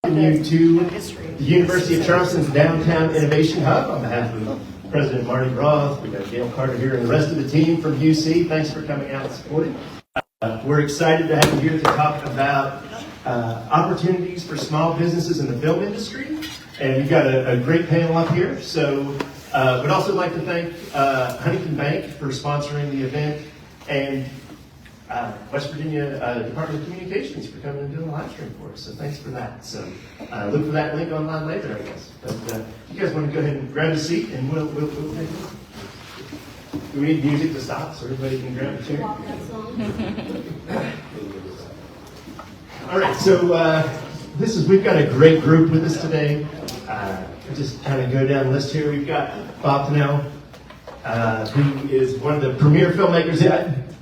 You to the University of Charleston's Downtown Innovation Hub. On behalf of President Marty Roth, we got Gail Carter here and the rest of the team from UC. Thanks for coming out and supporting. We're excited to have you here to talk about opportunities for small businesses in the film industry. And we've got a great panel up here. So we'd also like to thank Huntington Bank for sponsoring the event, and West Virginia Department of Communications for coming and doing a live stream for us. So thanks for that. So look for that link online later, I guess. But you guys want to go ahead and grab a seat, and we'll take it. Do we need music to stop so everybody can grab a chair? All right. So we've got a great group with us today. Just kind of go down the list here. We've got Bob Tennell, who is one of the premier filmmakers.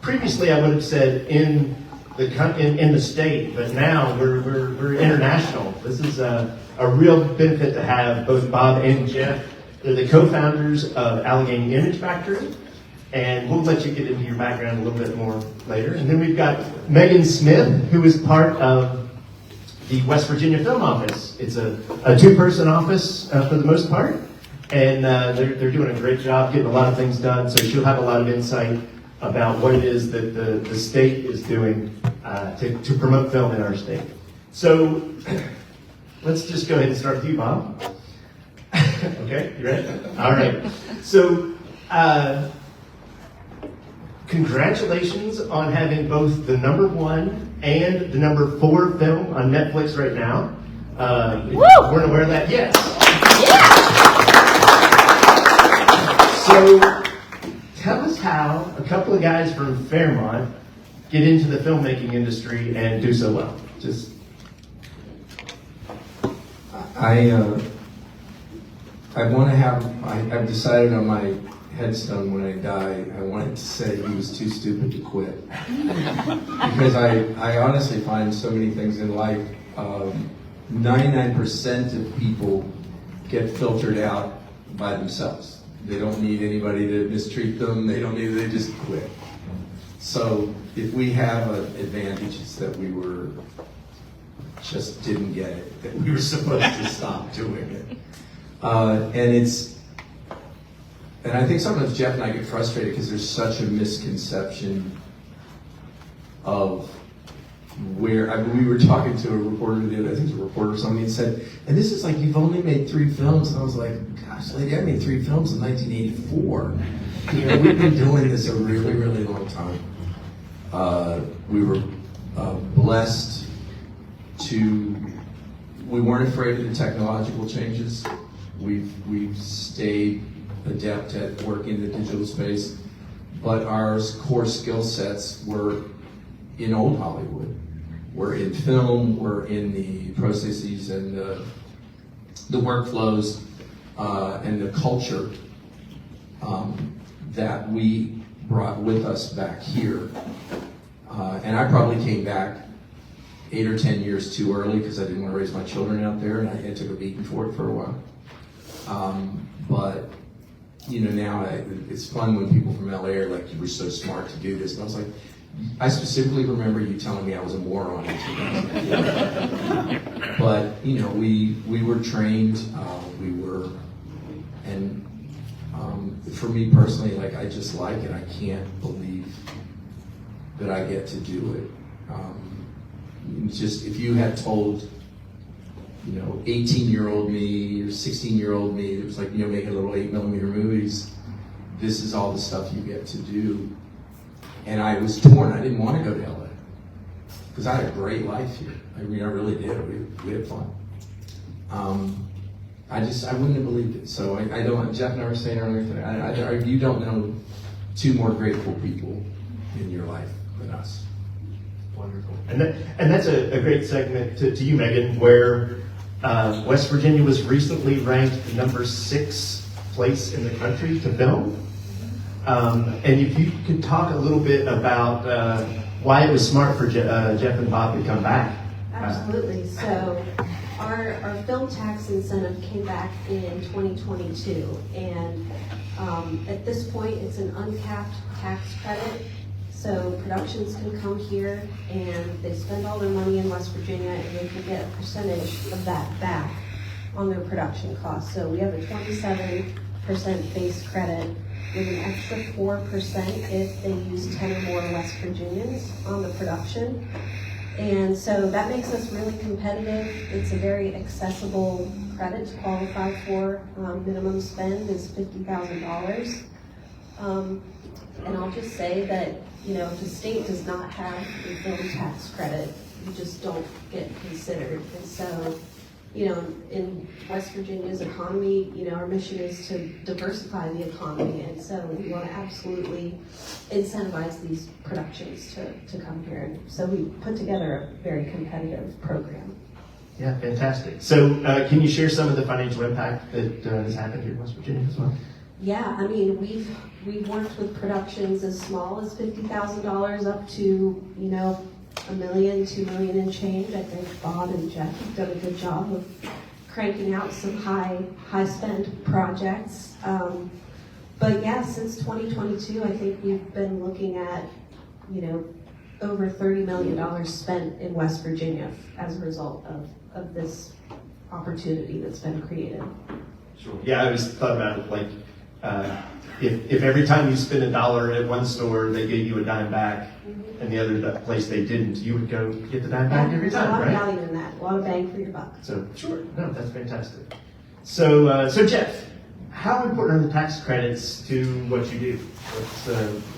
Previously, I would have said in the state, but now we're international. This is a real benefit to have both Bob and Jeff. They're the co-founders of Allegheny Image Factory, and we'll let you get into your background a little bit more later. And then we've got Megan Smith, who is part of the West Virginia Film Office. It's a two-person office for the most part, and they're doing a great job getting a lot of things done. So she'll have a lot of insight about what it is that the state is doing to promote film in our state. So let's just go ahead and start with you, Bob. Okay, you ready? All right. So congratulations on having both the #1 and the #4 film on Netflix right now. We're aware of that? Yes. Yeah. So tell us how a couple of guys from Fairmont get into the filmmaking industry and do so well. I've decided on my headstone when I die, I wanted to say he was too stupid to quit. Because I honestly find so many things in life, 99% of people get filtered out by themselves. They don't need anybody to mistreat them. They just quit. So if we have an advantage, it's that we just didn't get it, that we were supposed to stop doing it. And I think sometimes Jeff and I get frustrated because there's such a misconception of where, we were talking to a reporter the other day, I think it was a reporter or something, and said, and this is like, you've only made 3 films. And I was like, gosh, lady, I made 3 films in 1984. We've been doing this a really, really long time. We were blessed we weren't afraid of the technological changes. We've stayed adept at working in the digital space, but our core skill sets were in old Hollywood. We're in film, we're in the processes and the workflows and the culture that we brought with us back here. And I probably came back 8 or 10 years too early because I didn't want to raise my children out there, and I took a beating for it for a while. But now it's fun when people from LA are like, you were so smart to do this. And I was like, I specifically remember you telling me I was a moron in 2004. But, we were trained, for me personally, like, I just like it. I can't believe that I get to do it. Just, if you had told 18-year-old me or 16-year-old me, it was like, making little 8mm movies, this is all the stuff you get to do. And I was torn. I didn't want to go to LA because I had a great life here. I really did. We had fun. I wouldn't have believed it. So I don't, Jeff and I were saying earlier today, you don't know 2 more grateful people in your life than us. Wonderful. And that's a great segment to you, Megan, where West Virginia was recently ranked #6 place in the country to film. And if you could talk a little bit about why it was smart for Jeff and Bob to come back. Absolutely. So our film tax incentive came back in 2022, and at this point it's an uncapped tax credit. So productions can come here and they spend all their money in West Virginia and they can get a percentage of that back on their production costs. So we have a 27% base credit with an extra 4% if they use 10 or more West Virginians on the production. And so that makes us really competitive. It's a very accessible credit to qualify for. Minimum spend is $50,000. And I'll just say that, if the state does not have a film tax credit, you just don't get considered. And so, in West Virginia's economy, our mission is to diversify the economy. And so we want to absolutely incentivize these productions to come here. And so we put together a very competitive program. Yeah, fantastic. So can you share some of the financial impact that has happened here in West Virginia as well? Yeah, I mean, we've worked with productions as small as $50,000 up to, $1 million, $2 million and change. I think Bob and Jeff have done a good job of cranking out some high spend projects. But yeah, since 2022, I think we've been looking at, over $30 million spent in West Virginia as a result of this opportunity that's been created. Sure. Yeah, I always thought about it like, if every time you spend $1 at one store, they gave you a dime back, and the other place they didn't, you would go get the dime back every time, right? There's a lot of value in that, a lot of bang for your buck. So, sure, no, that's fantastic. So Jeff, how important are the tax credits to what you do?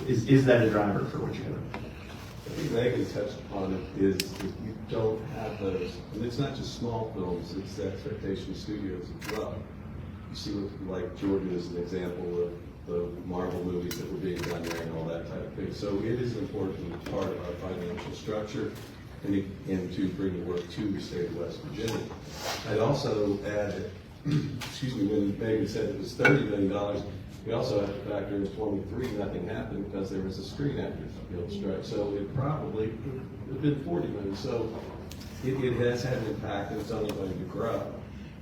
Is that a driver for what you're doing? I think Megan touched upon it, is if you don't have those, and it's not just small films, it's the expectation studios as well. You see what, like Georgia is an example of the Marvel movies that were being done there and all that type of thing. So it is an important part of our financial structure and to bring the work to the state of West Virginia. I'd also add, excuse me, when Megan said it was $30 million, we also have to factor in 23, nothing happened because there was a Screen Actors Guild strike. So it probably would have been $40 million. So it has had an impact and it's only going to grow.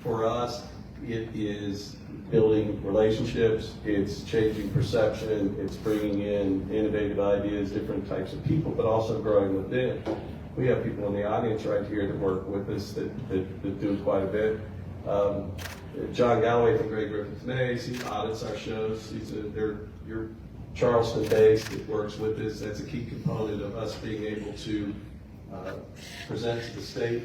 For us, it is building relationships, it's changing perception, it's bringing in innovative ideas, different types of people, but also growing within. We have people in the audience right here that work with us that do quite a bit. John Galloway from Great Griffith Mays, he audits our shows. You're Charleston based, it works with us. That's a key component of us being able to present to the state.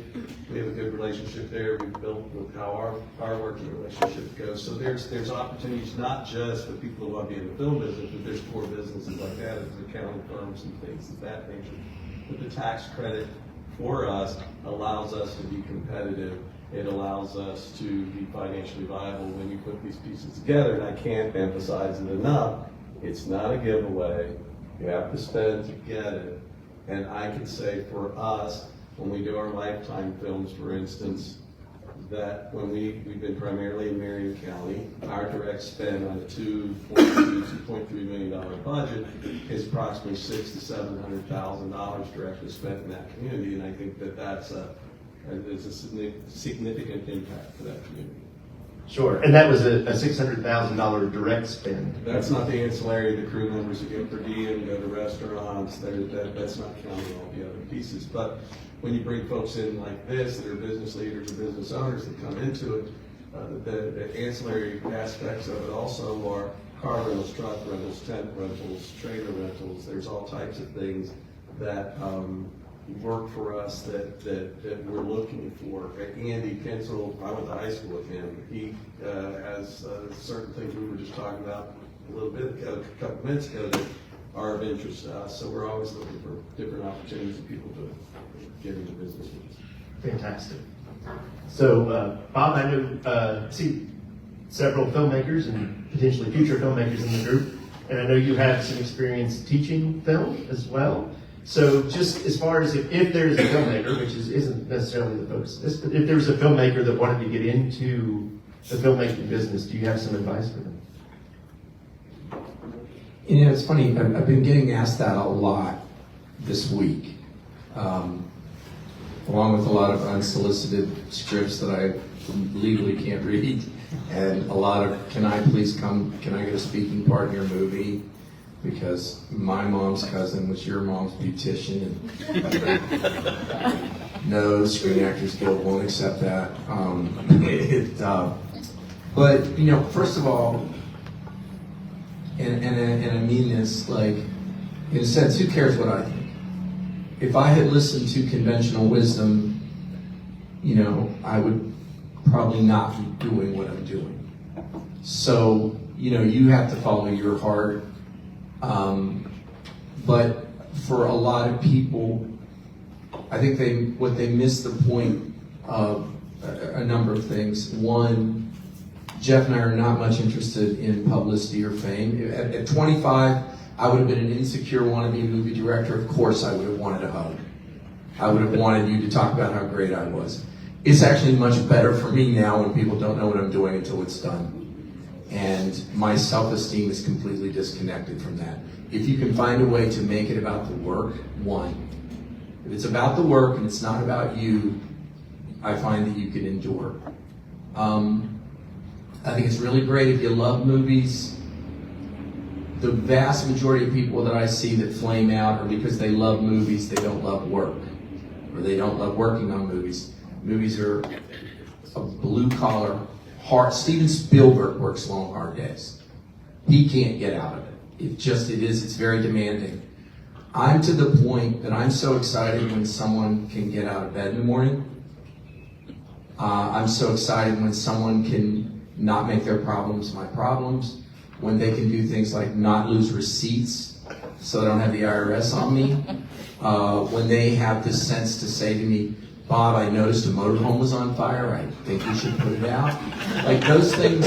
We have a good relationship there. We've built with how our working relationship goes. So there's opportunities not just for people who want to be in the film business, but there's core businesses like that, as accounting firms and things of that nature. But the tax credit for us allows us to be competitive. It allows us to be financially viable when you put these pieces together. And I can't emphasize it enough. It's not a giveaway. You have to spend to get it. And I can say for us, when we do our Lifetime films, for instance, that when we've been primarily in Marion County, our direct spend on a $2.3 million budget is approximately $600,000 to $700,000 directly spent in that community. And I think that's a significant impact for that community. Sure, and that was a $600,000 direct spend. That's not the ancillary, the crew members that get per diem, go to restaurants, that's not counting all the other pieces. But when you bring folks in like this, that are business leaders or business owners that come into it, the ancillary aspects of it also are car rentals, truck rentals, tent rentals, trailer rentals. There's all types of things that work for us that we're looking for. Andy Pencil, I went to high school with him. He has certain things we were just talking about a little bit ago, a couple minutes ago, that are of interest to us. So we're always looking for different opportunities for people to get into business with us. Fantastic. So, Bob, I know, see several filmmakers and potentially future filmmakers in the group, and I know you have some experience teaching film as well. So just as far as if there is a filmmaker, which isn't necessarily the focus of this, but if there's a filmmaker that wanted to get into the filmmaking business, do you have some advice for them? It's funny, I've been getting asked that a lot this week, along with a lot of unsolicited scripts that I legally can't read, and a lot of, can I get a speaking part in your movie? because my mom's cousin was your mom's beautician, and no, Screen Actors Guild won't accept that. But you know, first of all, and I mean this, like, in a sense, who cares what I think? If I had listened to conventional wisdom, you know, I would probably not be doing what I'm doing. So, you know, you have to follow your heart. But for a lot of people, I think what they miss the point of a number of things. One, Jeff and I are not much interested in publicity or fame. At 25, I would have been an insecure wannabe movie director. Of course, I would have wanted a hug. I would have wanted you to talk about how great I was. It's actually much better for me now when people don't know what I'm doing until it's done. And my self-esteem is completely disconnected from that. If you can find a way to make it about the work, one. If it's about the work and it's not about you, I find that you can endure. I think it's really great if you love movies. The vast majority of people that I see that flame out are because they love movies, they don't love work, or they don't love working on movies. Movies are a blue-collar, hard. Steven Spielberg works long, hard days. He can't get out of it. It's very demanding. I'm to the point that I'm so excited when someone can get out of bed in the morning. I'm so excited when someone can not make their problems my problems, when they can do things like not lose receipts so they don't have the IRS on me, when they have the sense to say to me, Bob, I noticed a motorhome was on fire, I think we should put it out. Like those things,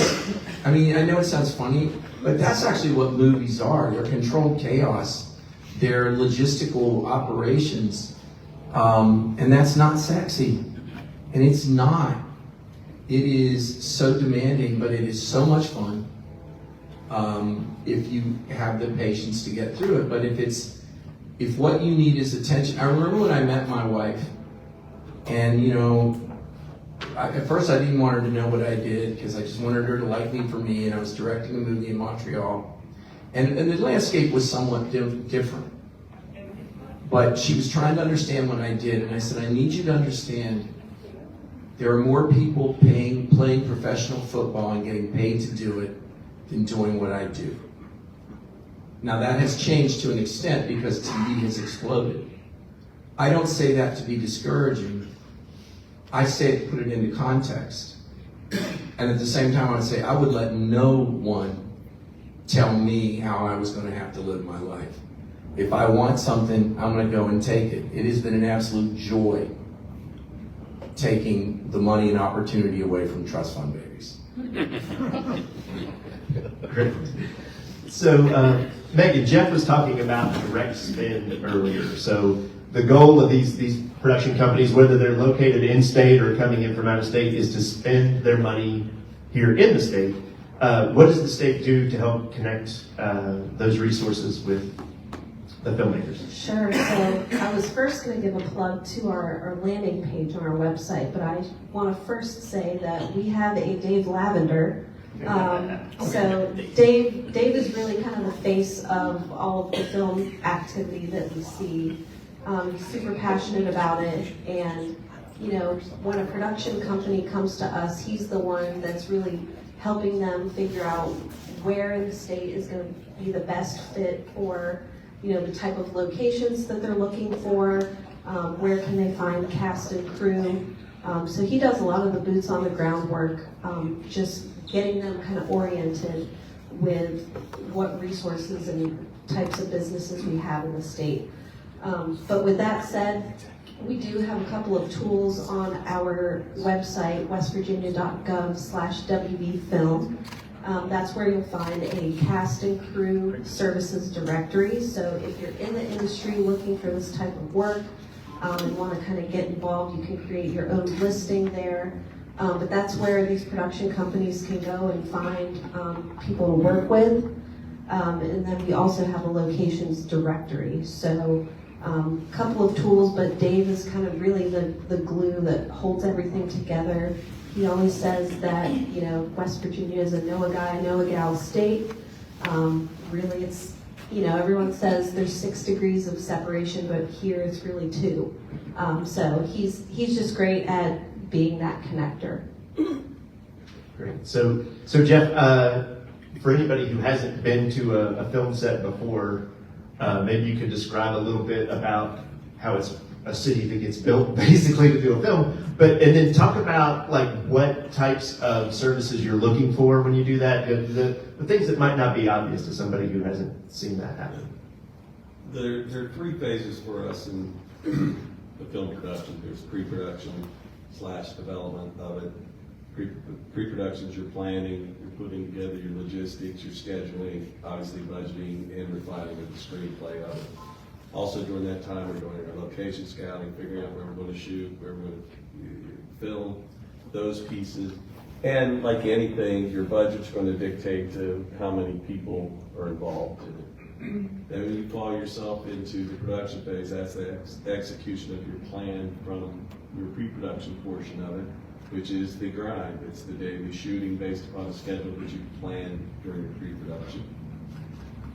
I mean, I know it sounds funny, but that's actually what movies are. They're controlled chaos. They're logistical operations, and that's not sexy. And it's not. It is so demanding, but it is so much fun if you have the patience to get through it. But if what you need is attention. I remember when I met my wife, and you know, at first I didn't want her to know what I did because I just wanted her to like me for me, and I was directing a movie in Montreal. And the landscape was somewhat different. But she was trying to understand what I did, and I said, I need you to understand there are more people playing professional football and getting paid to do it than doing what I do. Now that has changed to an extent because TV has exploded. I don't say that to be discouraging. I say it to put it into context. And at the same time, I would say I would let no one tell me how I was going to have to live my life. If I want something, I'm going to go and take it. It has been an absolute joy taking the money and opportunity away from trust fund babies. Great. So, Megan, Jeff was talking about direct spend earlier. So the goal of these production companies, whether they're located in state or coming in from out of state, is to spend their money here in the state. What does the state do to help connect those resources with the filmmakers? Sure. So I was first going to give a plug to our landing page on our website, but I want to first say that we have a Dave Lavender. So Dave is really kind of the face of all of the film activity that we see. He's super passionate about it, and you know, when a production company comes to us, he's the one that's really helping them figure out where in the state is going to be the best fit for, you know, the type of locations that they're looking for, where can they find cast and crew. So he does a lot of the boots on the ground work, just getting them kind of oriented with what resources and types of businesses we have in the state. But with that said, we do have a couple of tools on our website, westvirginia.gov/WVFilm. That's where you'll find a cast and crew services directory. So if you're in the industry looking for this type of work and want to kind of get involved, you can create your own listing there. But that's where these production companies can go and find people to work with. And then we also have a locations directory. So a couple of tools, but Dave is kind of really the glue that holds everything together. He always says that, you know, West Virginia is a know a guy, know a gal state. Really, it's, everyone says there's 6 degrees of separation, but here it's really 2. So he's just great at being that connector. Great. So Jeff, for anybody who hasn't been to a film set before, maybe you could describe a little bit about how it's a city that gets built basically to do a film, and then talk about like what types of services you're looking for when you do that, the things that might not be obvious to somebody who hasn't seen that happen. There are 3 phases for us in the film production. There's pre-production / development of it. Pre-production is your planning, you're putting together your logistics, your scheduling, obviously budgeting, and refining of the screenplay of it. Also during that time, we're doing our location scouting, figuring out where we're going to shoot, where we're going to film, those pieces. And like anything, your budget's going to dictate to how many people are involved in it. Then when you fall yourself into the production phase, that's the execution of your plan from your pre-production portion of it, which is the grind. It's the daily shooting based upon a schedule that you plan during your pre-production.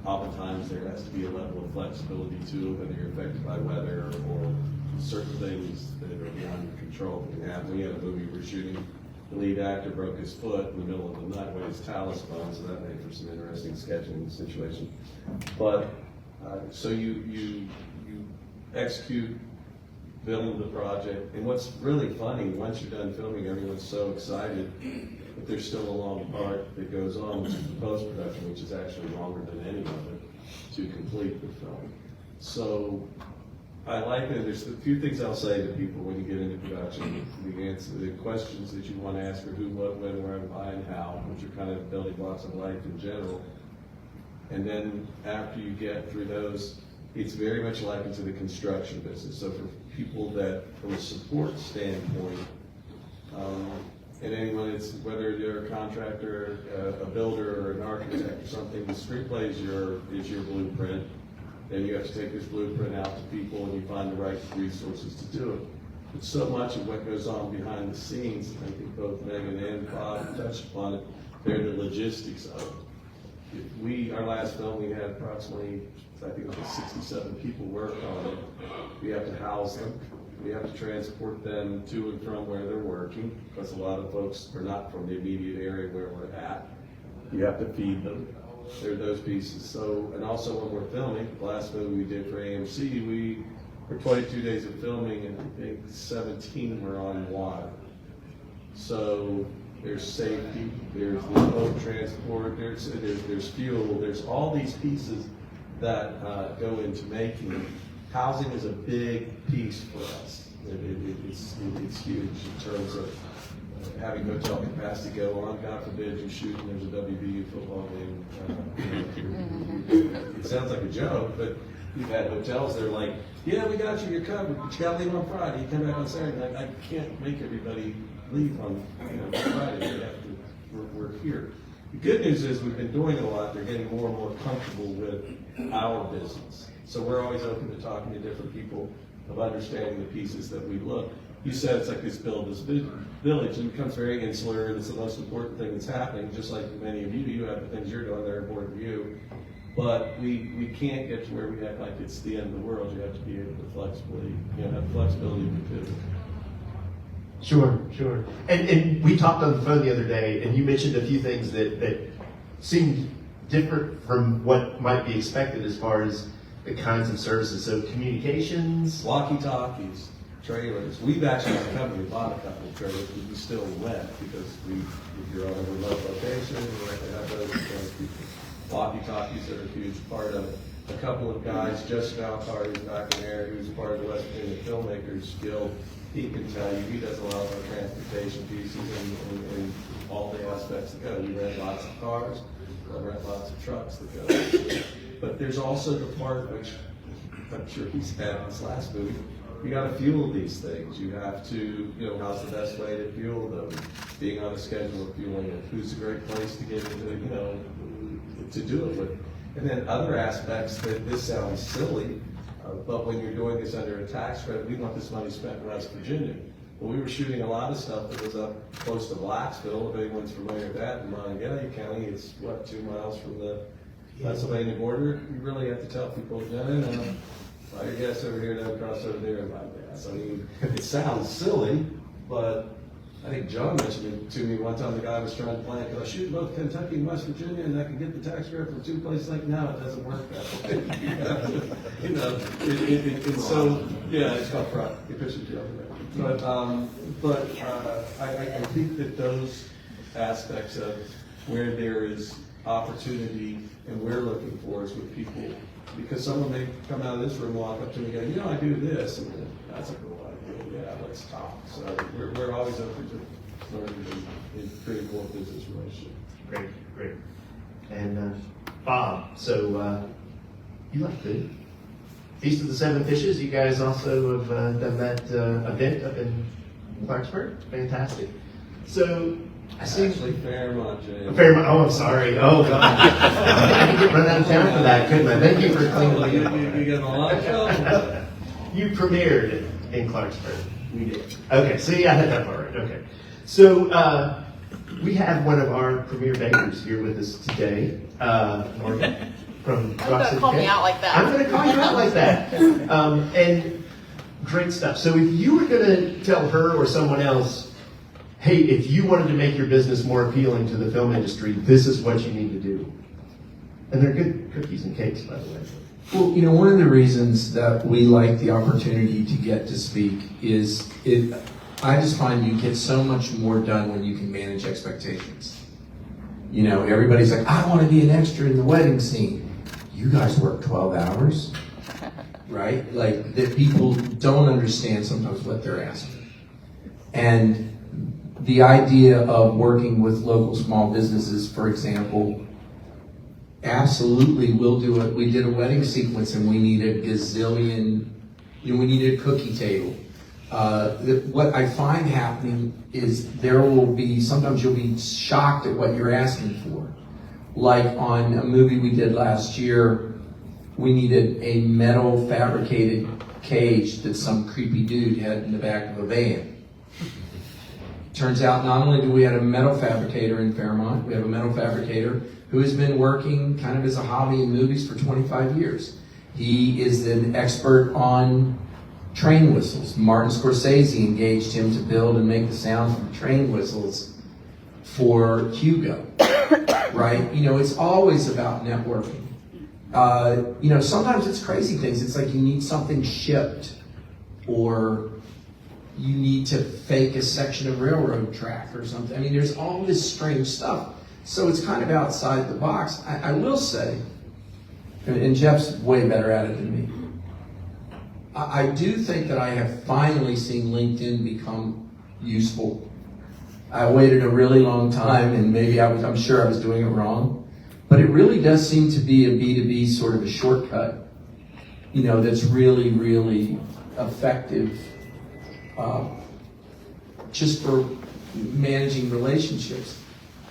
Oftentimes there has to be a level of flexibility to it, whether you're affected by weather or certain things that are beyond your control. We had a movie we were shooting, the lead actor broke his foot in the middle of the night with his talus bone, so that made for some interesting scheduling situation. But so you execute, film the project, and what's really funny, once you're done filming, everyone's so excited, but there's still a long part that goes on, which is the post-production, which is actually longer than any of it, to complete the film. So I like it. There's a few things I'll say to people when you get into production. The questions that you want to ask are who, what, when, where, why, and how, which are kind of building blocks of life in general. And then after you get through those, it's very much likened to the construction business. So for people that, from a support standpoint, and anyone, it's whether you're a contractor, a builder, or an architect or something, the screenplay is your blueprint. Then you have to take this blueprint out to people and you find the right resources to do it. But so much of what goes on behind the scenes, I think both Megan and Bob touched upon it, they're the logistics of it. Our last film, we had approximately, I think it was 67 people work on it. We have to house them. We have to transport them to and from where they're working, because a lot of folks are not from the immediate area where we're at. You have to feed them. There are those pieces. So, and also when we're filming, the last movie we did for AMC, we were 22 days of filming, and I think 17 were on water. So there's safety, there's the boat transport, there's fuel, there's all these pieces that go into making it. Housing is a big piece for us. It's huge in terms of having hotel capacity go on. God forbid you shoot and there's a WVU football game. It sounds like a joke, but we've had hotels that are like, yeah, we got you, you're covered, but you gotta leave on Friday. You come back on Saturday. I can't make everybody leave on Friday. We're here. The good news is we've been doing it a lot. They're getting more and more comfortable with our business. So we're always open to talking to different people, of understanding the pieces that we look. You said it's like this village, and it becomes very insular, and it's the most important thing that's happening, just like many of you have the things you're doing that are important to you. But we can't get to where we act like it's the end of the world. You have to be able to flexibly, have flexibility to pivot. Sure. And we talked on the phone the other day, and you mentioned a few things that seemed different from what might be expected as far as the kinds of services. So communications, walkie-talkies, trailers. We've actually, as a company, bought a couple of trailers, but we still went because if you're on a remote location, you have to have those kind of people. Walkie-talkies are a huge part of it. A couple of guys, Just Now Carter's back in there, who's part of the West Virginia Filmmakers Guild. He can tell you, he does a lot of our transportation pieces and all the aspects that go. We rent lots of cars, we rent lots of trucks that go. But there's also the part which I'm sure he's had in this last movie. You got to fuel these things. You have to, how's the best way to fuel them? Being on a schedule of fueling it. Who's a great place to get into, to do it with? And then other aspects that this sounds silly, but when you're doing this under a tax credit, we want this money spent in West Virginia. Well, we were shooting a lot of stuff that was up close to Blacksville. If anyone's familiar with that, in Montague County, it's 2 miles from the Pennsylvania border, you really have to tell people, no, buy your gas over here, don't cross over there and buy gas. I mean, it sounds silly, but I think John mentioned it to me one time. The guy was trying to plan, I shoot both Kentucky and West Virginia, and I can get the tax credit from 2 places. Like, no, it doesn't work that way. You know, it's so, yeah, it's called fraud, efficiency of it. But I think that those aspects of where there is opportunity and we're looking for is with people, because someone may come out of this room, walk up to me and go, I do this, and that's a cool idea, yeah, let's talk. So we're always open to learning and creating more business relationships. Great. And Bob, so you like food. Feast of the Seven Fishes, you guys also have done that event up in Clarksburg. Fantastic. So I see. Actually, Fairmont, Jay. Fairmont. Oh, I'm sorry. Oh, God. I could get run out of town for that, couldn't I? Thank you for cleaning up. You got a lot of trouble. You premiered in Clarksburg. We did. Okay, see, I had that part right. Okay. So we have one of our premier bakers here with us today, Morgan from I'm going to call me out like that. I'm going to call you out like that. And great stuff. So if you were going to tell her or someone else, hey, if you wanted to make your business more appealing to the film industry, this is what you need to do. And they're good cookies and cakes, by the way. Well, one of the reasons that we like the opportunity to get to speak is I just find you get so much more done when you can manage expectations. Everybody's like, I want to be an extra in the wedding scene. You guys work 12 hours, right? Like, that people don't understand sometimes what they're asking. And the idea of working with local small businesses, for example, absolutely we'll do it. We did a wedding sequence and we needed a gazillion, we needed a cookie table. What I find happening is sometimes you'll be shocked at what you're asking for. Like on a movie we did last year, we needed a metal fabricated cage that some creepy dude had in the back of a van. Turns out not only do we have a metal fabricator in Fairmont, we have a metal fabricator who has been working kind of as a hobby in movies for 25 years. He is an expert on train whistles. Martin Scorsese engaged him to build and make the sound from train whistles for Hugo, right? It's always about networking. Sometimes it's crazy things. It's like you need something shipped, or you need to fake a section of railroad track or something. I mean, there's all this strange stuff. So it's kind of outside the box. I will say, and Jeff's way better at it than me, I do think that I have finally seen LinkedIn become useful. I waited a really long time, and maybe I'm sure I was doing it wrong, but it really does seem to be a B2B sort of a shortcut, that's really, really effective just for managing relationships.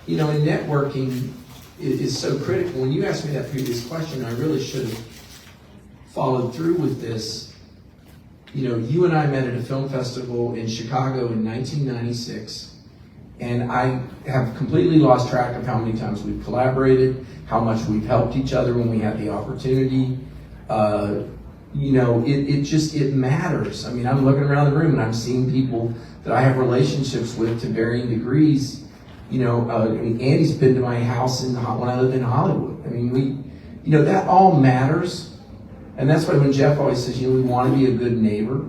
And networking is so critical. When you asked me that previous question, I really should have followed through with this. You and I met at a film festival in Chicago in 1996, and I have completely lost track of how many times we've collaborated, how much we've helped each other when we had the opportunity. It matters. I mean, I'm looking around the room and I'm seeing people that I have relationships with to varying degrees. Andy's been to my house when I lived in Hollywood. I mean, that all matters. And that's why when Jeff always says, we want to be a good neighbor,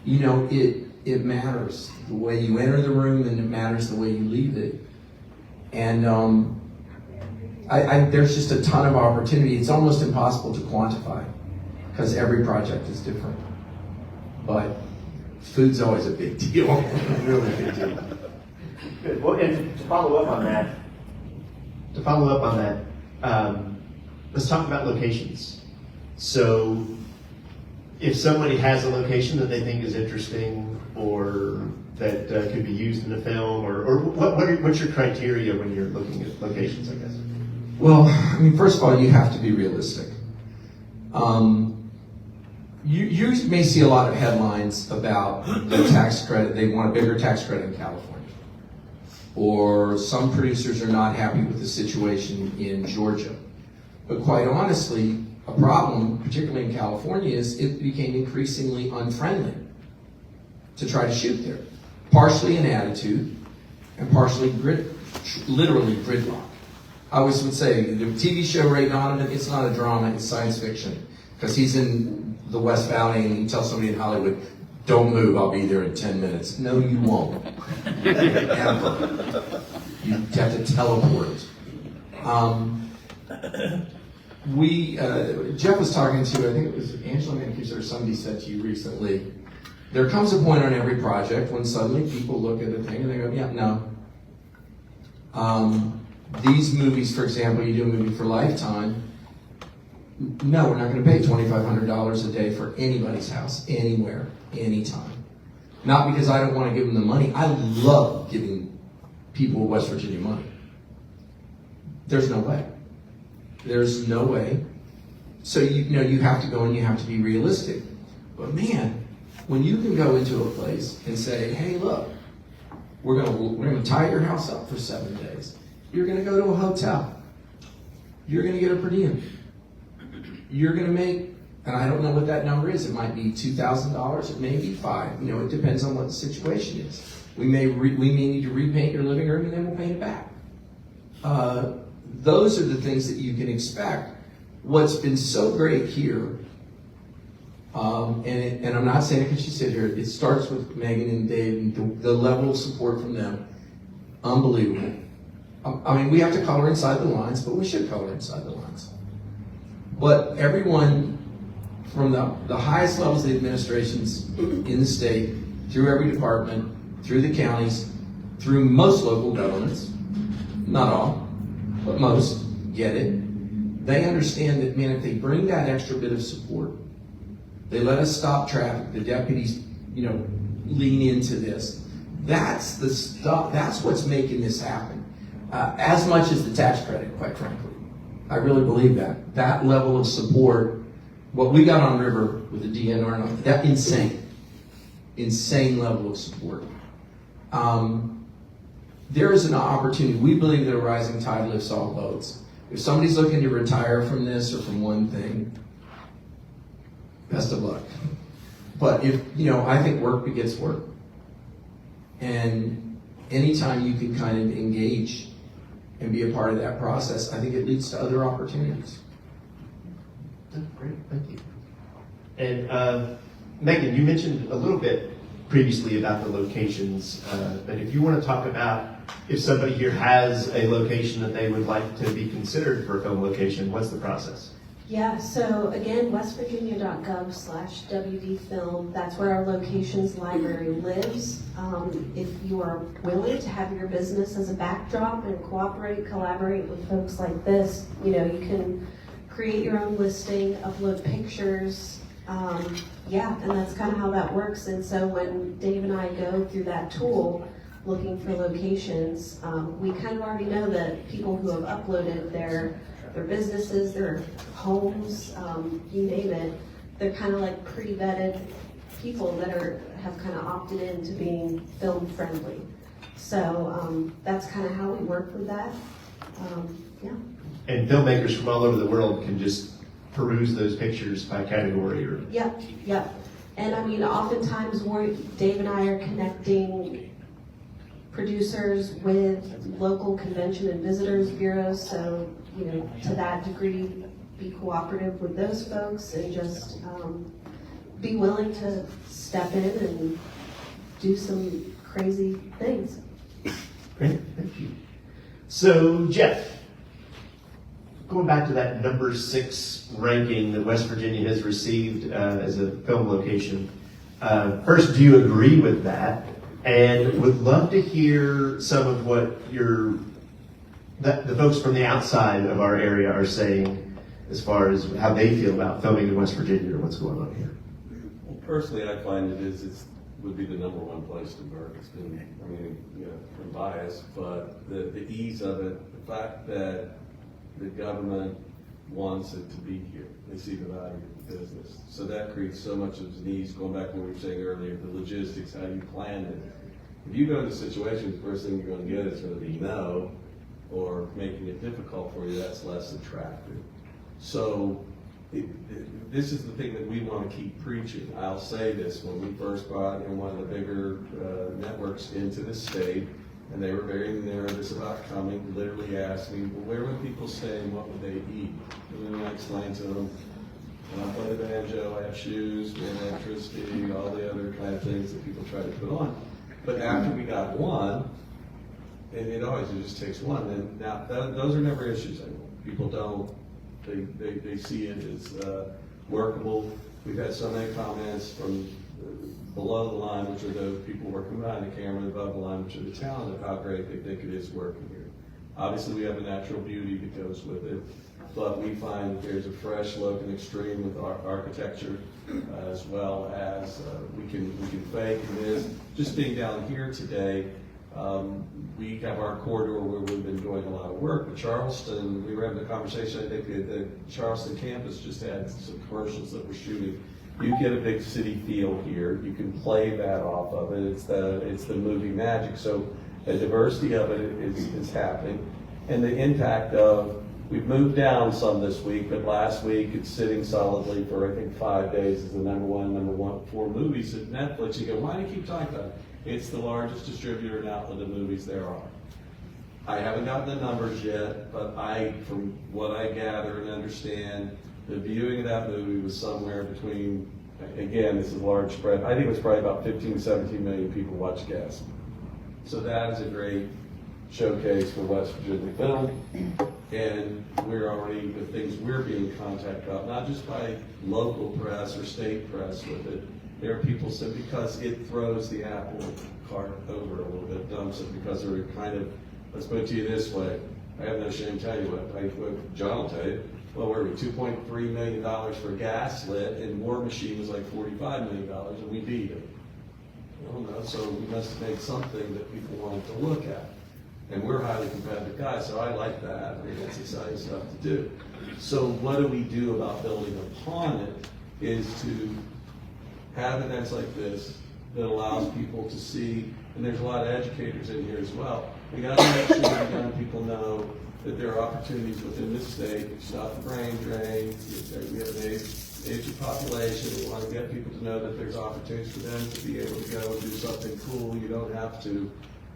it matters the way you enter the room, and it matters the way you leave it. And there's just a ton of opportunity. It's almost impossible to quantify because every project is different. But food's always a big deal, really big deal. Good. Well, and to follow up on that, let's talk about locations. So if somebody has a location that they think is interesting or that could be used in a film, or what's your criteria when you're looking at locations, I guess? Well, I mean, first of all, you have to be realistic. You may see a lot of headlines about the tax credit. They want a bigger tax credit in California. or some producers are not happy with the situation in Georgia. But quite honestly, a problem, particularly in California, is it became increasingly unfriendly to try to shoot there. Partially an attitude, and partially literally gridlock. I always would say, the TV show Ray Donovan, it's not a drama, it's science fiction. Because he's in the West Valley and he tells somebody in Hollywood, don't move, I'll be there in 10 minutes. No, you won't. Ever. You have to teleport. Jeff was talking to, I think it was Angela Mancuso or somebody said to you recently, there comes a point on every project when suddenly people look at a thing and they go, yeah, no. These movies, for example, you do a movie for Lifetime, no, we're not going to pay $2,500 a day for anybody's house, anywhere, anytime. Not because I don't want to give them the money. I love giving people in West Virginia money. There's no way. There's no way. So you have to go and you have to be realistic. But man, when you can go into a place and say, hey, look, we're gonna tie your house up for 7 days. You're gonna go to a hotel. You're gonna get a per diem. You're gonna make, and I don't know what that number is. It might be $2,000. It may be $5,000. It depends on what the situation is. We may need to repaint your living room and then we'll paint it back. Those are the things that you can expect. What's been so great here, and I'm not saying it because you sit here, it starts with Megan and Dave and the level of support from them, unbelievable. I mean, we have to color inside the lines, but we should color inside the lines. But everyone from the highest levels of the administrations in the state, through every department, through the counties, through most local governments, not all, but most, get it. They understand that, man, if they bring that extra bit of support, they let us stop traffic, the deputies, lean into this. That's the stuff, that's what's making this happen. As much as the tax credit, quite frankly. I really believe that. That level of support, what we got on River with the DNR, that insane level of support. There is an opportunity. We believe that a rising tide lifts all boats. If somebody's looking to retire from this or from one thing, best of luck. But I think work begets work. And anytime you can kind of engage and be a part of that process, I think it leads to other opportunities. Great, thank you. And Megan, you mentioned a little bit previously about the locations, but if you want to talk about if somebody here has a location that they would like to be considered for a film location, what's the process? Yeah, so again, westvirginia.gov/WDfilm, that's where our locations library lives. If you are willing to have your business as a backdrop and collaborate with folks like this, you can create your own listing, upload pictures, and that's kind of how that works. And so when Dave and I go through that tool, looking for locations, we kind of already know that people who have uploaded their businesses, their homes, you name it, they're kind of like pre-vetted people that have kind of opted into being film friendly. So that's kind of how we work with that. And filmmakers from all over the world can just peruse those pictures by category or? Yep. And I mean, oftentimes Dave and I are connecting producers with local convention and visitors bureaus, so to that degree, be cooperative with those folks and just be willing to step in and do some crazy things. Great, thank you. So Jeff, going back to that number 6 ranking that West Virginia has received as a film location, first, do you agree with that? And would love to hear some of what the folks from the outside of our area are saying as far as how they feel about filming in West Virginia or what's going on here. Well, personally, I find it would be the number one place to work. It's been, I'm biased, but the ease of it, the fact that the government wants it to be here. They see the value of the business. So that creates so much of an ease, going back to what we were saying earlier, the logistics, how you plan it. If you go into situations, the first thing you're gonna get is gonna be no, or making it difficult for you, that's less attractive. So, this is the thing that we want to keep preaching. I'll say this, when we first brought in one of the bigger networks into the state, and they were very nervous about coming, literally asked me, well, where would people stay and what would they eat? And then I explained to them, I play the banjo, I have shoes, we have electricity, all the other kind of things that people try to put on. But after we got one, and it just takes one, and now those are never issues anymore. People don't, they see it as workable. We've had so many comments from below the line, which are those people working behind the camera, and above the line, which are the talent of how great they think it is working here. Obviously, we have a natural beauty that goes with it, but we find that there's a fresh look and extreme with our architecture, as well as we can fake. And this, just being down here today, we have our corridor where we've been doing a lot of work. But Charleston, we were having a conversation, I think the Charleston campus just had some commercials that we're shooting. You get a big city feel here. You can play that off of it. It's the movie magic. So the diversity of it is happening. And the impact of, we've moved down some this week, but last week it's sitting solidly for I think 5 days as the number one for movies at Netflix. You go, why do you keep talking about it? It's the largest distributor and outlet of movies there are. I haven't gotten the numbers yet, but from what I gather and understand, the viewing of that movie was somewhere between, again, this is a large spread, I think it was probably about 15, 17 million people watch Gas. So that is a great showcase for West Virginia film. And we're already, the things we're being contacted about, not just by local press or state press with it. There are people said because it throws the apple cart over a little bit, dumps it, because they're kind of, let's put it to you this way. I have no shame to tell you what John will tell you. Well, we're $2.3 million for Gaslit, and War Machine was like $45 million, and we beat it. I don't know, so we must have made something that people wanted to look at. And we're highly competitive guys, so I like that. I mean, that's exciting stuff to do. So what do we do about building upon it is to have events like this that allows people to see, and there's a lot of educators in here as well. We got to make sure that young people know that there are opportunities within this state. It's not the brain drain. We have an aging population. We want to get people to know that there's opportunities for them to be able to go and do something cool. You don't have to,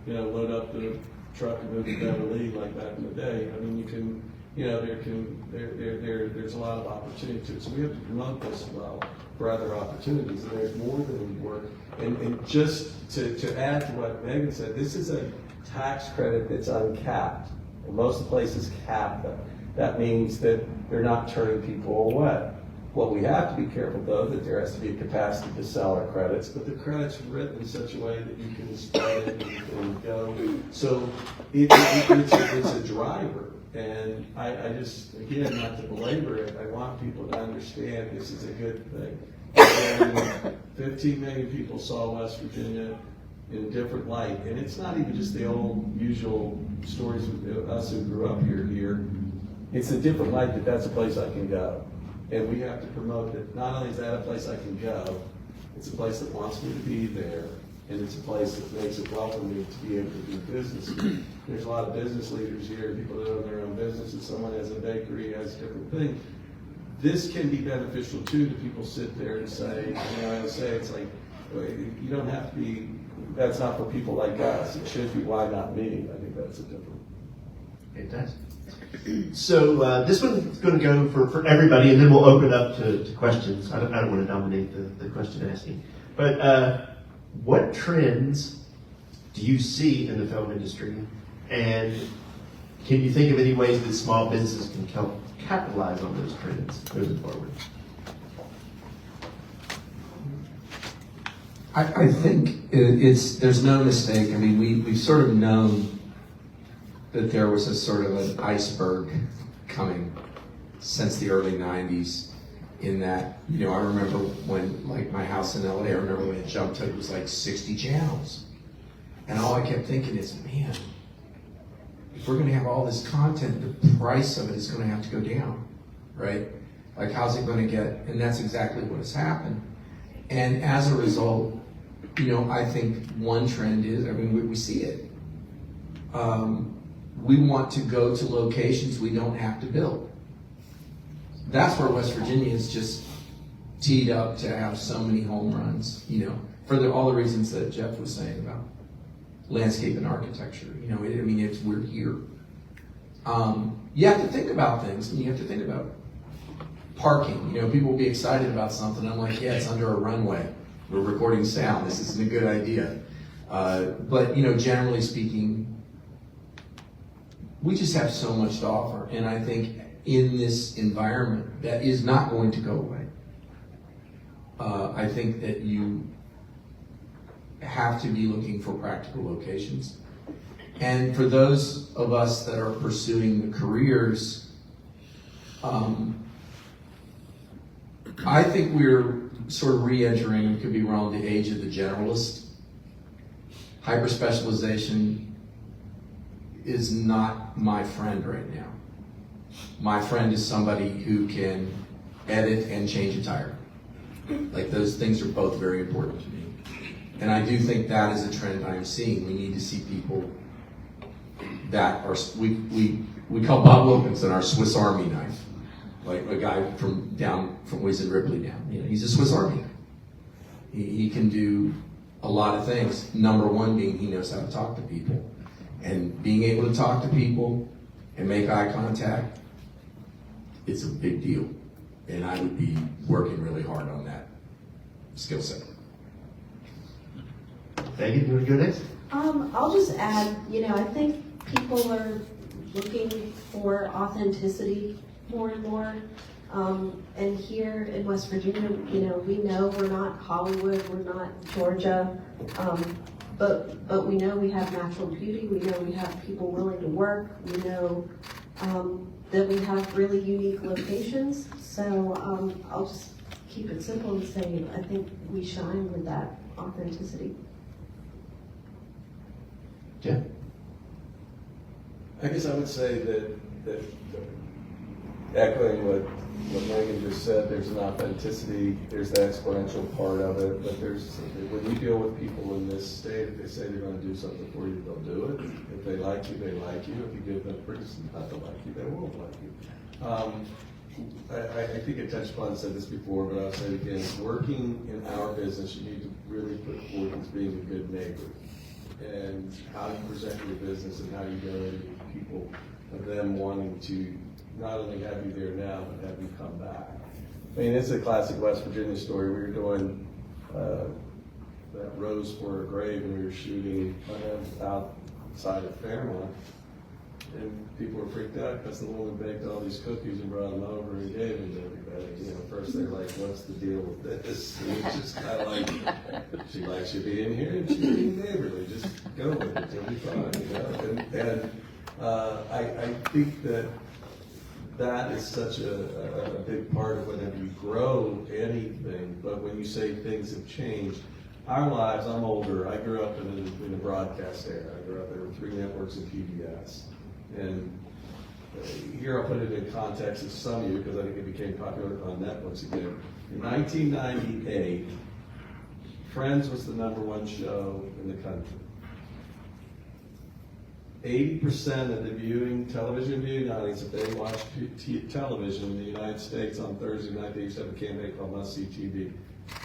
load up the truck and move to Beverly like back in the day. I mean, you can, there's a lot of opportunity to it. So we have to promote this well for other opportunities, and there's more than we work. And just to add to what Megan said, this is a tax credit that's uncapped. And most places cap them. That means that they're not turning people away. What we have to be careful, though, that there has to be a capacity to sell our credits, but the credit's written in such a way that you can spread it and you can go. So it's a driver. And I just, again, not to belabor it, I want people to understand this is a good thing. And 15 million people saw West Virginia in a different light. And it's not even just the old usual stories of us who grew up here. It's a different light that that's a place I can go. And we have to promote that not only is that a place I can go, it's a place that wants me to be there, and it's a place that makes it welcoming to be able to do business. There's a lot of business leaders here, people that own their own businesses. Someone has a bakery, has different things. This can be beneficial too to people sit there and say, it's like, you don't have to be, that's not for people like us. It should be, why not me? I think that's a different. Fantastic. So this one's going to go for everybody, and then we'll open up to questions. I don't want to dominate the question asking. But what trends do you see in the film industry, and can you think of any ways that small businesses can capitalize on those trends moving forward? I think there's no mistake. I mean, we've sort of known that there was a sort of an iceberg coming since the early 90s, in that, I remember when, like my house in LA, I remember when it jumped to, it was like 60 channels. And all I kept thinking is, man, if we're gonna have all this content, the price of it is gonna have to go down, right? Like, how's it gonna get, and that's exactly what has happened. And as a result, I think one trend is, we see it. We want to go to locations we don't have to build. That's where West Virginia is just teed up to have so many home runs, for all the reasons that Jeff was saying about landscape and architecture. We're here. You have to think about things, and you have to think about parking. People will be excited about something. I'm like, yeah, it's under a runway. We're recording sound. This isn't a good idea. But generally speaking, we just have so much to offer. And I think in this environment, that is not going to go away. I think that you have to be looking for practical locations. And for those of us that are pursuing the careers, I think we're sort of re-entering, could be wrong, the age of the generalist. Hyper-specialization is not my friend right now. My friend is somebody who can edit and change a tire. Like, those things are both very important to me. And I do think that is a trend I'm seeing. We need to see people that are, we call Bob Wilkinson our Swiss Army knife. Like a guy from Wiz and Ripley down. He's a Swiss Army. He can do a lot of things. Number one being he knows how to talk to people. And being able to talk to people and make eye contact, it's a big deal. And I would be working really hard on that skill set. Megan, you want to go next? I'll just add, I think people are looking for authenticity more and more. And here in West Virginia, we know we're not Hollywood, we're not Georgia, but we know we have natural beauty, we know we have people willing to work, we know that we have really unique locations. So I'll just keep it simple and say I think we shine with that authenticity. Yeah. I guess I would say that echoing what Megan just said, there's an authenticity, there's the exponential part of it, but when you deal with people in this state, if they say they're going to do something for you, they'll do it. If they like you, they like you. If you give them criticism not to like you, they won't like you. I think I touched upon and said this before, but I'll say it again. Working in our business, you need to really put forth as being a good neighbor. And how you present your business and how you go into people, of them wanting to not only have you there now, but have you come back. It's a classic West Virginia story. We were doing that Rose for a Grave, and we were shooting outside of Fairmont. And people were freaked out because the woman baked all these cookies and brought them over and gave them to everybody. First they're like, what's the deal with this? And it's just kind of like, she likes you being here and she's being neighborly. Just go with it, it'll be fine. And I think that is such a big part of whenever you grow anything. But when you say things have changed, our lives, I'm older, I grew up in a broadcast era. I grew up, there were 3 networks in PBS. And here I'll put it in context of some of you, because I think it became popular on Netflix again. In 1998, Friends was the #1 show in the country. 80% of the television viewing audience, if they watch television in the United States on Thursday night, they used to have a campaign called Must See TV.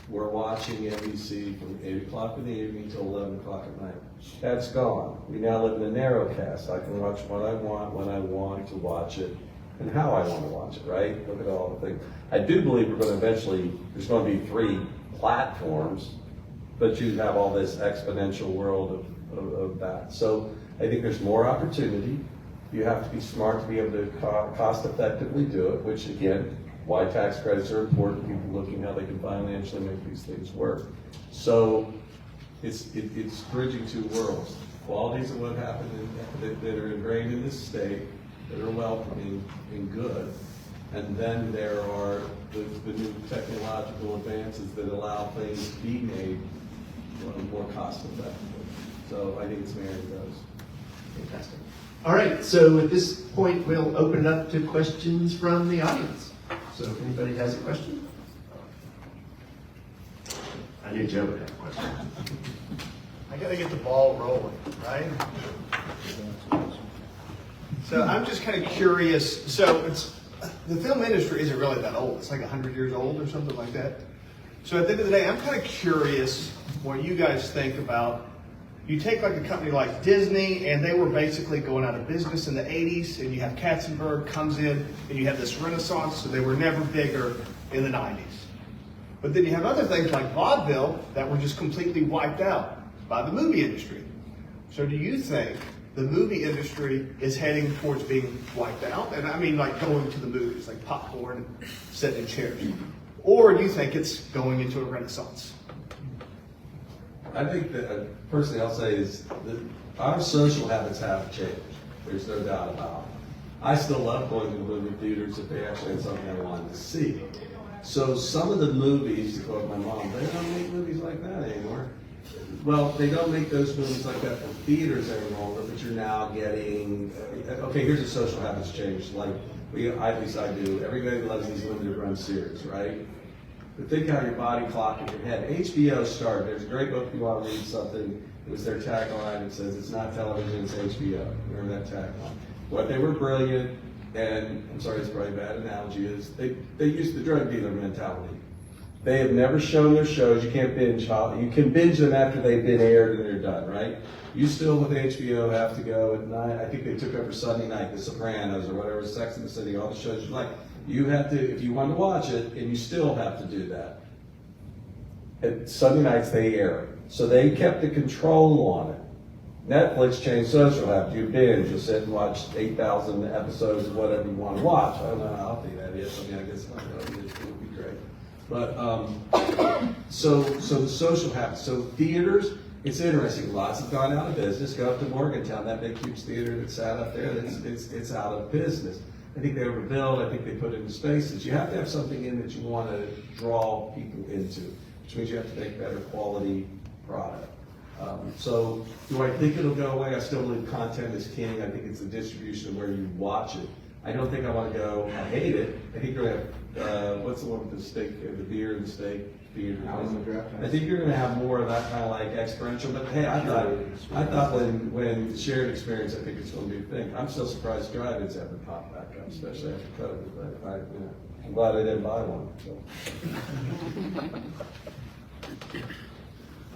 We're watching NBC from 8 o'clock in the evening till 11 o'clock at night. That's gone. We now live in a narrowcast. I can watch what I want, when I want to watch it, and how I want to watch it, right? Look at all the things. I do believe we're going to eventually, there's going to be 3 platforms, but you have all this exponential world of that. So I think there's more opportunity. You have to be smart to be able to cost effectively do it, which again, why tax credits are important, people looking how they can financially make these things work. So it's bridging 2 worlds. Qualities of what happened that are ingrained in this state, that are welcoming and good. And then there are the new technological advances that allow things to be made more cost effectively. So I think it's married to those. Fantastic. All right, so at this point, we'll open it up to questions from the audience. So if anybody has a question. I knew Joe would have a question. I gotta get the ball rolling, right? So I'm just kind of curious, so the film industry isn't really that old, it's like 100 years old or something like that. So at the end of the day, I'm kind of curious what you guys think about, you take like a company like Disney, and they were basically going out of business in the 80s, and you have Katzenberg comes in, and you have this renaissance, so they were never bigger in the 90s. But then you have other things like vaudeville that were just completely wiped out by the movie industry. So do you think the movie industry is heading towards being wiped out? And I mean like going to the movies, like popcorn and sitting in chairs. Or do you think it's going into a renaissance? I think that, personally, I'll say is that our social habits have changed. There's no doubt about it. I still love going to the movie theaters if they actually had something I wanted to see. So some of the movies, to quote my mom, they don't make movies like that anymore. Well, they don't make those movies like that for theaters any longer, but you're now getting, okay, here's a social habits change. Like, at least I do, everybody loves these limited run series, right? But think how your body clock in your head. HBO started, there's a great book if you want to read something, it was their tagline, it says, it's not television, it's HBO. Remember that tagline? What they were brilliant, and I'm sorry, it's probably a bad analogy, is they used the drug dealer mentality. They have never shown their shows, you can't binge, you can binge them after they've been aired and they're done, right? You still with HBO have to go at night, I think they took over Sunday night, The Sopranos or whatever, Sex and the City, all the shows you like. You have to, if you want to watch it, and you still have to do that. At Sunday nights they air it. So they kept the control on it. Netflix changed social habits. You binge, you'll sit and watch 8,000 episodes of whatever you want to watch. I don't know how healthy that is. I mean, I guess it would be great. But, so the social habits. So theaters, it's interesting. Lots have gone out of business. Go up to Morgantown, that big huge theater that sat up there, it's out of business. I think they overbuilt, I think they put it in spaces. You have to have something in that you want to draw people into, which means you have to make better quality product. So do I think it'll go away? I still believe content is king. I think it's the distribution of where you watch it. I don't think I want to go, I hate it. I think you're going to have, what's the one with the steak, the beer and the steak theater? I think you're going to have more of that kind of like experiential, but hey, I thought when shared experience, I think it's going to be a thing. I'm still surprised drive-ins haven't popped back up, especially after COVID, but I'm glad I didn't buy one. So.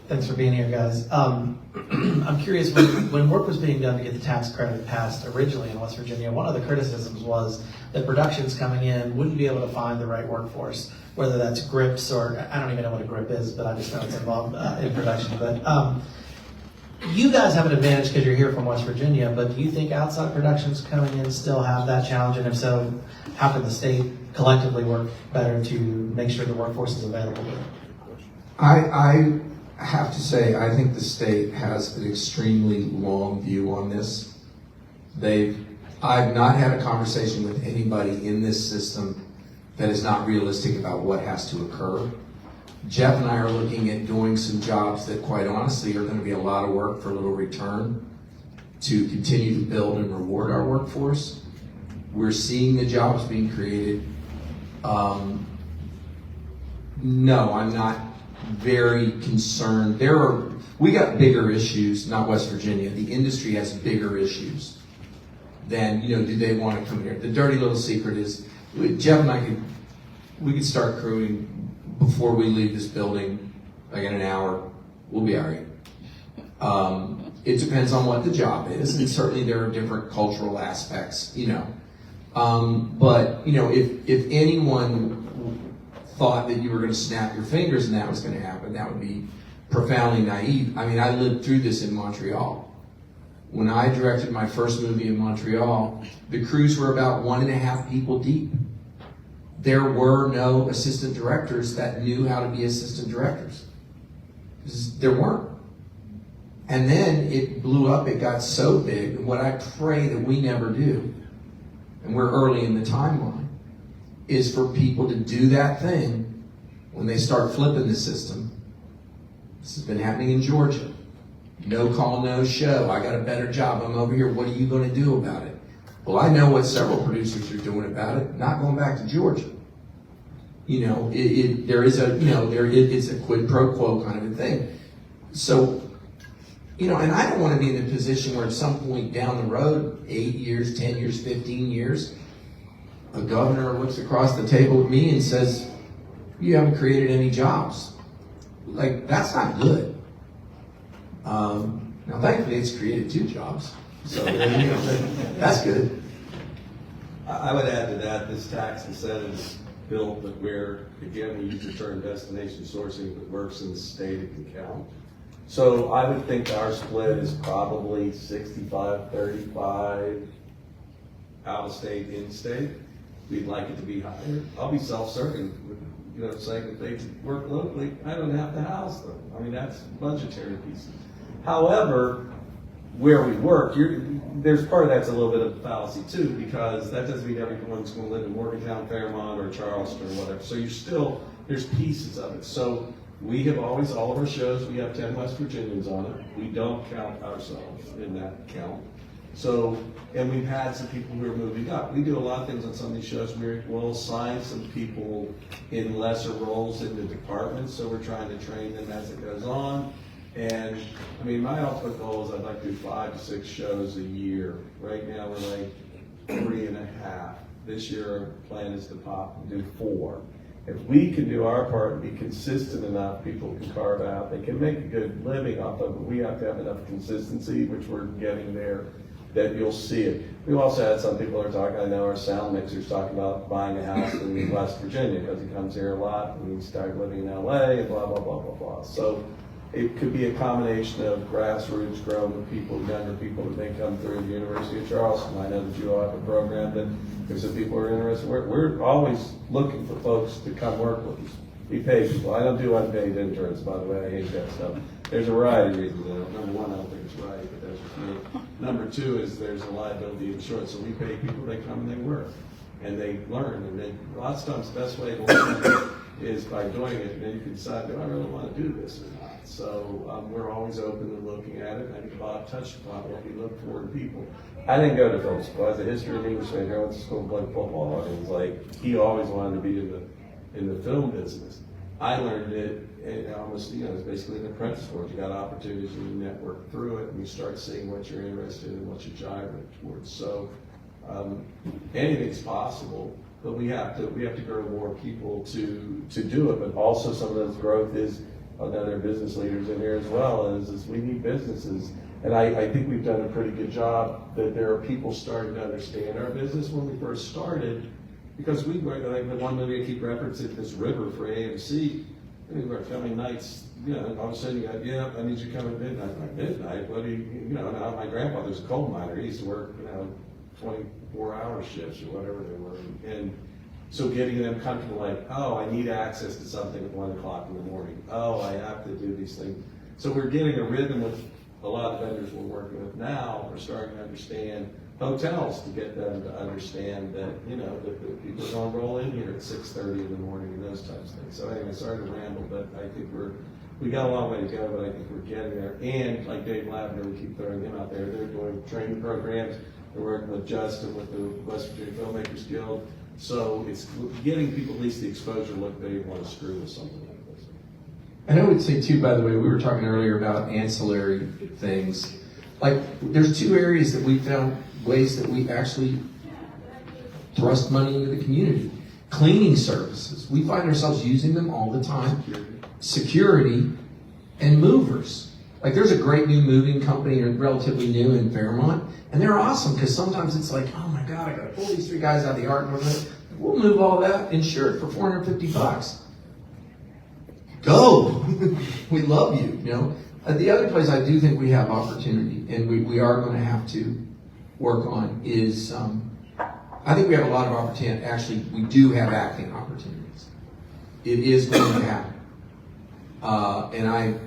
Thanks for being here, guys. I'm curious, when work was being done to get the tax credit passed originally in West Virginia, one of the criticisms was that productions coming in wouldn't be able to find the right workforce, whether that's grips or, I don't even know what a grip is, but I just know it's involved in production. But you guys have an advantage because you're here from West Virginia, but do you think outside productions coming in still have that challenge? And if so, how can the state collectively work better to make sure the workforce is available? I have to say, I think the state has an extremely long view on this. I've not had a conversation with anybody in this system that is not realistic about what has to occur. Jeff and I are looking at doing some jobs that quite honestly are going to be a lot of work for little return to continue to build and reward our workforce. We're seeing the jobs being created. No, I'm not very concerned. We got bigger issues, not West Virginia. The industry has bigger issues than, do they want to come here? The dirty little secret is, Jeff and I we could start crewing before we leave this building, like in an hour. We'll be all right. It depends on what the job is, and certainly there are different cultural aspects, But, if anyone thought that you were going to snap your fingers and that was going to happen, that would be profoundly naive. I mean, I lived through this in Montreal. When I directed my first movie in Montreal, the crews were about 1.5 people deep. There were no assistant directors that knew how to be assistant directors. There weren't. And then it blew up, it got so big, and what I pray that we never do, and we're early in the timeline, is for people to do that thing when they start flipping the system. This has been happening in Georgia. No call, no show. I got a better job. I'm over here. What are you going to do about it? Well, I know what several producers are doing about it. Not going back to Georgia. There is it's a quid pro quo kind of a thing. So, and I don't want to be in a position where at some point down the road, 8 years, 10 years, 15 years, a governor looks across the table at me and says, you haven't created any jobs. Like, that's not good. Now, thankfully, it's created 2 jobs. So, that's good. I would add to that, this tax incentive bill that where, again, we use the term destination sourcing, if it works in the state, it can count. So I would think our split is probably 65-35 out of state, in state. We'd like it to be higher. I'll be self-serving, saying if they work locally, I don't have to house them. I mean, that's budgetary pieces. However, where we work, there's part of that's a little bit of fallacy too, because that doesn't mean everyone's going to live in Morgantown, Fairmont, or Charleston, or whatever. So there's pieces of it. So we have always, all of our shows, we have 10 West Virginians on it. We don't count ourselves in that count. So, and we've had some people who are moving up. We do a lot of things on some of these shows. We'll assign some people in lesser roles in the department, so we're trying to train them as it goes on. And I mean, my ultimate goal is I'd like to do 5 to 6 shows a year. Right now we're like 3.5. This year our plan is to pop and do 4. If we can do our part and be consistent enough, people can carve out, they can make a good living off of it. We have to have enough consistency, which we're getting there, that you'll see it. We've also had some people are talking, I know our sound mixer's talking about buying a house in West Virginia because he comes here a lot and he started living in LA and blah, blah, blah, blah, blah. So it could be a combination of grassroots growing people, younger people that may come through the University of Charleston. I know that you all have a program that there's some people who are interested. We're always looking for folks to come work with us. We pay people. I don't do unpaid interns, by the way. I hate that stuff. There's a variety of reasons. Number one, I don't think it's right, but that's just me. Number 2 is there's a liability insurance. So we pay people, they come and they work. And they learn. And then lots of times the best way to learn is by doing it. And then you can decide, do I really want to do this or not? So we're always open and looking at it. I think Bob touched upon what we look for in people. I didn't go to film school. I was a history and English major. I went to school playing football. And it was like, he always wanted to be in the film business. I learned it, and almost, it's basically an apprentice world. You got opportunities and you network through it, and you start seeing what you're interested in and what you're driving towards. So anything's possible, but we have to grow more people to do it. But also some of those growth is, I know there are business leaders in here as well, is we need businesses. And I think we've done a pretty good job that there are people starting to understand our business. When we first started, because we were, like the one movie I keep referencing, this river for AMC, we were filming nights, and all of a sudden you got, I need you to come at midnight. I'm like, midnight? What do you, now my grandfather's a coal miner. He used to work, 24-hour shifts or whatever they were. And so getting them comfortable, like, oh, I need access to something at 1 o'clock in the morning. Oh, I have to do these things. So we're getting a rhythm with a lot of vendors we're working with now. We're starting to understand hotels, to get them to understand that, that people are going to roll in here at 6:30 in the morning and those types of things. So anyway, sorry to ramble, but I think we got a long way to go, but I think we're getting there. And like Dave Lavender, we keep throwing him out there, they're doing training programs. They're working with Justin, with the West Virginia Filmmakers Guild. So it's getting people at least the exposure, look, they want to screw with something like this. And I would say too, by the way, we were talking earlier about ancillary things. Like, there's 2 areas that we found ways that we actually thrust money into the community. Cleaning services. We find ourselves using them all the time. Security and movers. Like, there's a great new moving company, relatively new in Fairmont, and they're awesome because sometimes it's like, oh my God, I gotta pull these 3 guys out of the yard and we'll move all that insured for $450. Go! We love you, The other place I do think we have opportunity, and we are going to have to work on, is I think we have a lot of opportunity. Actually, we do have acting opportunities. It is going to happen. And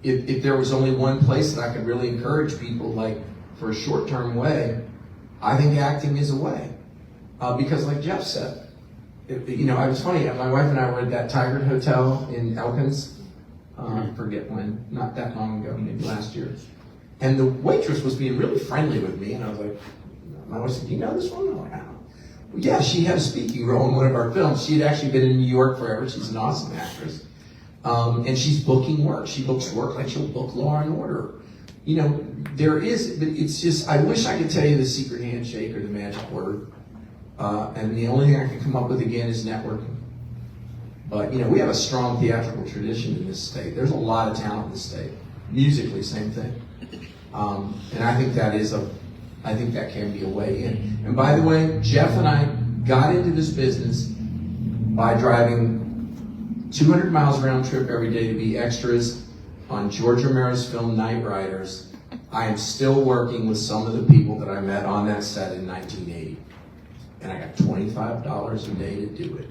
if there was only one place that I could really encourage people, like for a short-term way, I think acting is a way. Because like Jeff said, it was funny, my wife and I were at that Tiger Hotel in Elkins, I forget when, not that long ago, maybe last year. And the waitress was being really friendly with me, and I was like, my wife said, do you know this woman? I'm like, I don't know. Yeah, she had a speaking role in one of our films. She had actually been in New York forever. She's an awesome actress. And she's booking work. She books work like she'll book Law and Order. You know, it's just, I wish I could tell you the secret handshake or the magic word. And the only thing I can come up with again is networking. But, you know, we have a strong theatrical tradition in this state. There's a lot of talent in the state. Musically, same thing. And I think that can be a way in. And by the way, Jeff and I got into this business by driving 200 miles round trip every day to be extras on George Romero's film Night Riders. I am still working with some of the people that I met on that set in 1980. And I got $25 a day to do it.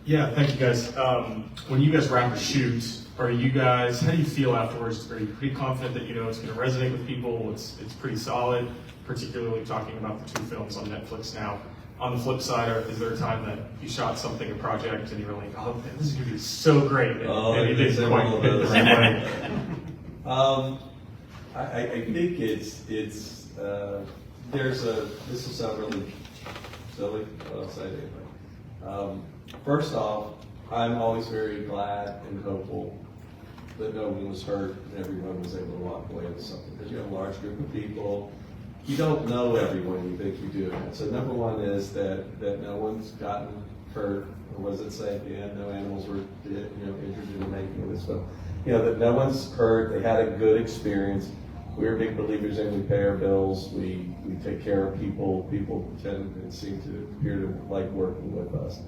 Yeah, thank you guys. When you guys wrap a shoot, how do you feel afterwards? Are you pretty confident that you know it's going to resonate with people? It's pretty solid, particularly talking about the 2 films on Netflix now. On the flip side, is there a time that you shot a project, and you were like, oh, man, this is going to be so great, and you didn't quite hit the right way? I think this will sound really silly, but I'll say it anyway. First off, I'm always very glad and hopeful that no one was hurt and everyone was able to walk away with something. Because you have a large group of people, you don't know everyone you think you do. So number one is that no one's gotten hurt, or what does it say at the end? No animals were injured in the making of this film. You know, that no one's hurt, they had a good experience. We're big believers in we pay our bills, we take care of people, people tend and seem to appear to like working with us.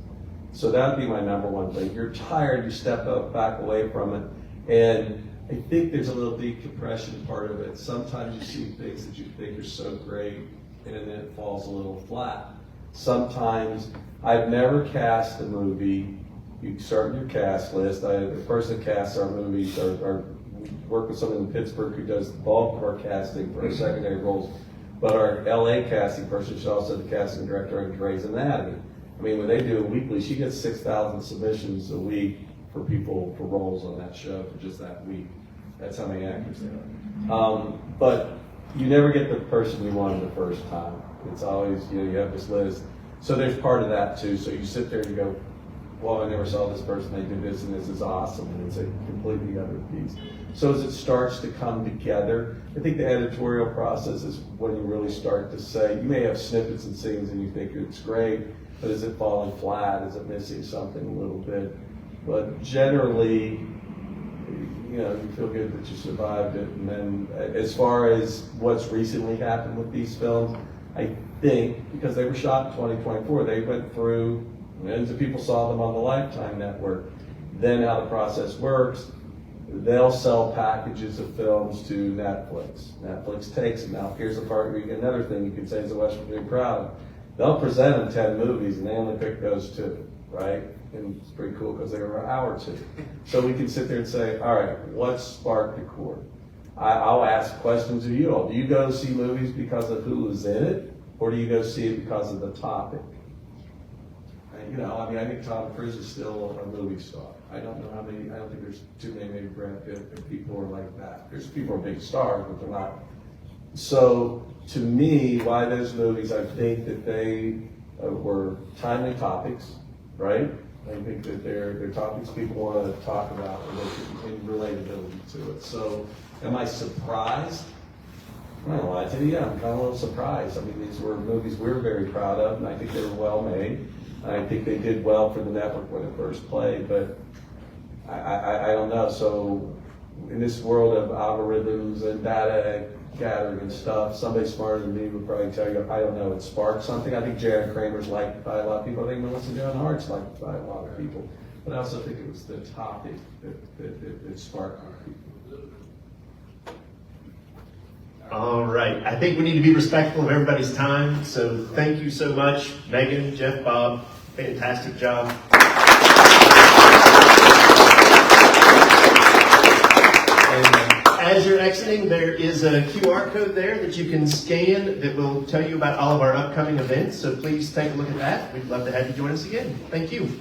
So that would be my number one thing. You're tired, you step back away from it, and I think there's a little decompression part of it. Sometimes you see things that you think are so great, and then it falls a little flat. Sometimes, I've never cast a movie, you start your cast list, the person that casts our movies, or work with someone in Pittsburgh who does the bulk of our casting for our secondary roles, but our LA casting person, she's also the casting director on Grey's Anatomy. I mean, when they do it weekly, she gets 6,000 submissions a week for people for roles on that show for just that week. That's how many actors there are. But you never get the person you wanted the first time. It's always, you have this list. So there's part of that too. So you sit there and you go, well, I never saw this person, they did this, and this is awesome. And it's a completely other piece. So as it starts to come together, I think the editorial process is when you really start to say, you may have snippets and scenes and you think it's great, but is it falling flat? Is it missing something a little bit? But generally, you feel good that you survived it. And then as far as what's recently happened with these films, I think, because they were shot in 2024, they went through, millions of people saw them on the Lifetime Network. Then how the process works, they'll sell packages of films to Netflix. Netflix takes them. Now here's the part where you get another thing you can say as a West Virginia crowd. They'll present them 10 movies and they only pick those 2, right? And it's pretty cool because they were an hour or 2. So we can sit there and say, all right, what sparked the chord? I'll ask questions of you all. Do you go see movies because of who was in it? Or do you go see it because of the topic? And, I think Tom Cruise is still a movie star. I don't think there's too many maybe Brad Pitt people are like that. There's people who are big stars, but they're not. So to me, why those movies, I think that they were timely topics, right? I think that they're topics people want to talk about and relatability to it. So am I surprised? I'm not gonna lie to you, yeah, I'm kind of a little surprised. I mean, these were movies we're very proud of, and I think they were well made. I think they did well for the network when it first played, but I don't know. So in this world of algorithms and data gathering and stuff, somebody smarter than me would probably tell you, I don't know, it sparked something. I think Jared Kramer's liked by a lot of people. I think Melissa Joan Hart's liked by a lot of people. But I also think it was the topic that sparked people. All right. I think we need to be respectful of everybody's time. So thank you so much, Megan, Jeff, Bob. Fantastic job. And as you're exiting, there is a QR code there that you can scan that will tell you about all of our upcoming events. So please take a look at that. We'd love to have you join us again. Thank you.